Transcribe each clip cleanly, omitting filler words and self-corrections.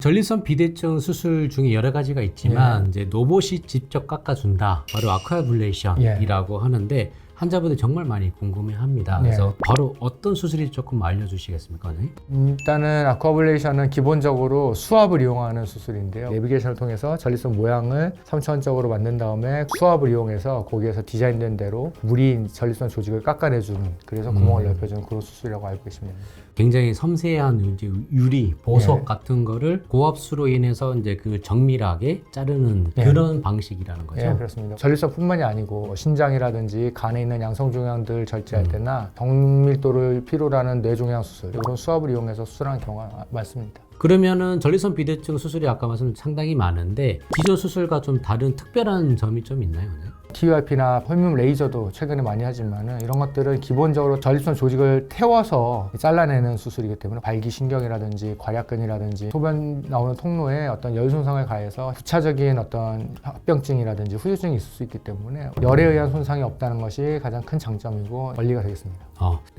전립선 비대증 수술 중에 여러 가지가 있지만 이제 로봇이 직접 깎아준다. 바로 아쿠아블레이션이라고 하는데 환자분들이 정말 많이 궁금해합니다. 그래서 바로 어떤 수술인지 조금 알려주시겠습니까, 선생님? 일단은 아쿠아블레이션은 기본적으로 수압을 이용하는 수술인데요. 내비게이션을 통해서 전립선 모양을 3차원적으로 만든 다음에 수압을 이용해서 거기에서 디자인된 대로 물이 전립선 조직을 깎아내주는, 그래서 구멍을 넓혀주는 그런 수술이라고 알고 계시면 됩니다. 굉장히 섬세한 이제 유리, 보석 같은 거를 고압수로 인해서 이제 그 정밀하게 자르는 그런 방식이라는 거죠. 네, 그렇습니다. 전립선뿐만이 아니고 신장이라든지 간에 있는 양성종양들 절제할 때나 정밀도를 필요로 하는 뇌종양 수술, 이런 수압을 이용해서 수술하는 경우가 많습니다. 그러면은 전립선 비대증 수술이 아까 말씀 상당히 많은데 기존 수술과 좀 다른 특별한 점이 좀 있나요? TURP나 폴륨 레이저도 최근에 많이 하지만 이런 것들은 기본적으로 전립선 조직을 태워서 잘라내는 수술이기 때문에 발기신경이라든지 괄약근이라든지 소변 나오는 통로에 어떤 열 손상을 가해서 부차적인 어떤 합병증이라든지 후유증이 있을 수 있기 때문에 열에 의한 손상이 없다는 것이 가장 큰 장점이고 원리가 되겠습니다.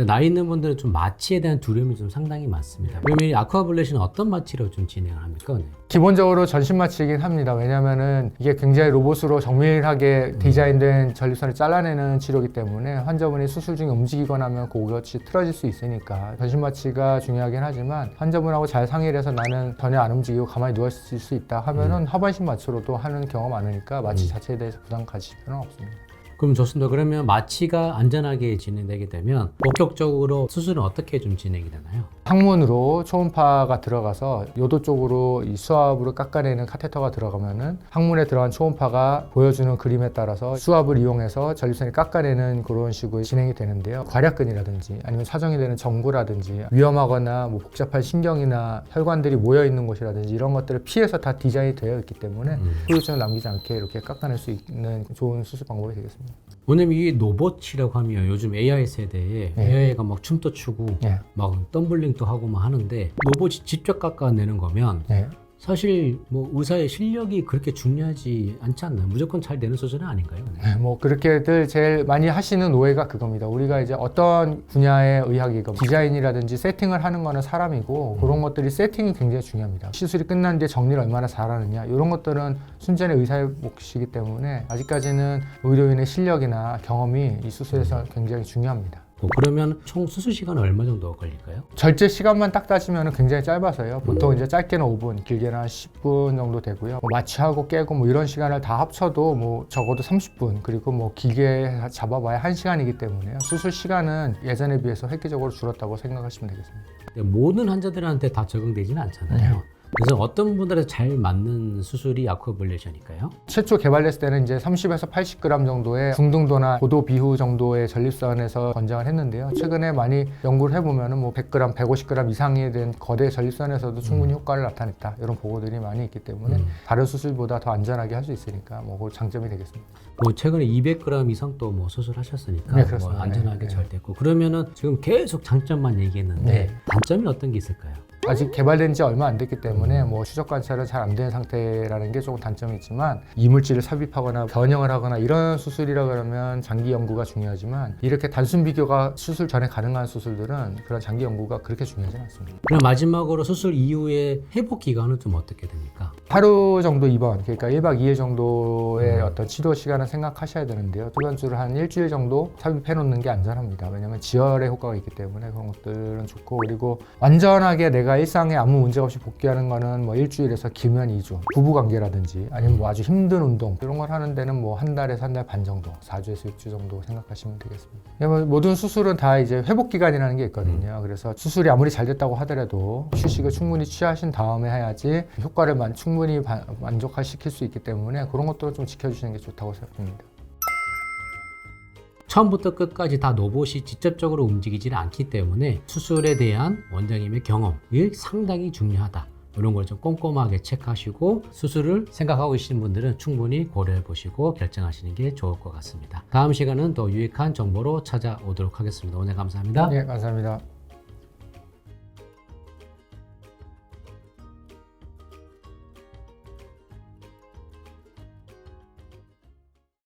나이 있는 분들은 좀 마취에 대한 두려움이 좀 상당히 많습니다. 그러면 이 아쿠아블레이션은 어떤 마취로 좀 진행을 합니까? 기본적으로 전신 마취이긴 합니다. 왜냐하면은 이게 굉장히 로봇으로 정밀하게 디자인된 전립선을 잘라내는 치료이기 때문에 환자분이 수술 중에 움직이거나 하면 그것이 틀어질 수 있으니까 전신 마취가 중요하긴 하지만 환자분하고 잘 상의를 해서 나는 전혀 안 움직이고 가만히 누워있을 수 있다 하면은 하반신 마취로도 하는 경우가 많으니까 마취 자체에 대해서 부담 가지실 필요는 없습니다. 그럼 좋습니다. 그러면 마취가 안전하게 진행되게 되면 본격적으로 수술은 어떻게 좀 진행이 되나요? 항문으로 초음파가 들어가서 요도 쪽으로 이 수압으로 깎아내는 카테터가 들어가면은 항문에 들어간 초음파가 보여주는 그림에 따라서 수압을 이용해서 전립선을 깎아내는 그런 식으로 진행이 되는데요. 괄약근이라든지 아니면 사정이 되는 정구라든지 위험하거나 뭐 복잡한 신경이나 혈관들이 모여 있는 곳이라든지 이런 것들을 피해서 다 디자인이 되어 있기 때문에 후유증을 남기지 않게 이렇게 깎아낼 수 있는 좋은 수술 방법이 되겠습니다. 왜냐면 이게 로봇이라고 하면 요즘 AI 세대에 AI가 막 춤도 추고 막 덤블링도 하고 막 하는데 로봇이 직접 깎아내는 거면 사실 뭐 의사의 실력이 그렇게 중요하지 않지 않나요? 무조건 잘 되는 수준은 아닌가요? 뭐 그렇게들 제일 많이 하시는 오해가 그겁니다. 우리가 이제 어떤 분야의 의학이건 디자인이라든지 세팅을 하는 거는 사람이고 그런 것들이 세팅이 굉장히 중요합니다. 시술이 끝난 뒤에 정리를 얼마나 잘하느냐 이런 것들은 순전히 의사의 몫이기 때문에 아직까지는 의료인의 실력이나 경험이 이 수술에서 굉장히 중요합니다. 그러면 총 수술 시간은 얼마 정도 걸릴까요? 절제 시간만 딱 따지면 굉장히 짧아서요. 보통 이제 짧게는 5분, 길게는 한 10분 정도 되고요. 마취하고 깨고 뭐 이런 시간을 다 합쳐도 뭐 적어도 30분, 그리고 뭐 길게 잡아봐야 1시간이기 때문에 수술 시간은 예전에 비해서 획기적으로 줄었다고 생각하시면 되겠습니다. 모든 환자들한테 다 적용되지는 않잖아요. 그래서 어떤 분들에 잘 맞는 수술이 아쿠아블레이션일까요? 최초 개발됐을 때는 이제 30에서 80g 정도의 중등도나 고도 비후 정도의 전립선에서 권장을 했는데요. 최근에 많이 연구를 해보면은 뭐 100g, 150g 이상이 된 거대 전립선에서도 충분히 효과를 나타냈다. 이런 보고들이 많이 있기 때문에 다른 수술보다 더 안전하게 할 수 있으니까 뭐 그 장점이 되겠습니다. 뭐 최근에 200g 이상 또 뭐 수술하셨으니까 네, 그렇습니다. 뭐 안전하게 잘 됐고 그러면은 지금 계속 장점만 얘기했는데 단점이 어떤 게 있을까요? 아직 개발된 지 얼마 안 됐기 때문에 뭐 추적 관찰은 잘 안 되는 상태라는 게 조금 단점이 있지만 이물질을 삽입하거나 변형을 하거나 이런 수술이라 그러면 장기 연구가 중요하지만 이렇게 단순 비교가 수술 전에 가능한 수술들은 그런 장기 연구가 그렇게 중요하지 않습니다. 그럼 마지막으로 수술 이후에 회복 기간은 좀 어떻게 됩니까? 하루 정도 입원, 그러니까 1박 2일 정도의 어떤 치료 시간을 생각하셔야 되는데요. 소변줄을 한 일주일 정도 삽입해 놓는 게 안전합니다. 왜냐하면 지혈의 효과가 있기 때문에 그런 것들은 좋고, 그리고 완전하게 내가 일상에 아무 문제 없이 복귀하는 거는 뭐 일주일에서 길면 2주, 부부관계라든지 아니면 뭐 아주 힘든 운동 이런 걸 하는 데는 뭐 한 달에서 한 달 반 정도, 4주에서 6주 정도 생각하시면 되겠습니다. 모든 수술은 다 이제 회복 기간이라는 게 있거든요. 그래서 수술이 아무리 잘 됐다고 하더라도 휴식을 충분히 취하신 다음에 해야지 효과를 충분히 만족시킬 수 있기 때문에 그런 것들을 좀 지켜주시는 게 좋다고 생각합니다. 처음부터 끝까지 다 로봇이 직접적으로 움직이지는 않기 때문에 수술에 대한 원장님의 경험이 상당히 중요하다. 이런 걸 좀 꼼꼼하게 체크하시고 수술을 생각하고 계시는 분들은 충분히 고려해 보시고 결정하시는 게 좋을 것 같습니다. 다음 시간은 더 유익한 정보로 찾아오도록 하겠습니다. 오늘 감사합니다. 네, 감사합니다.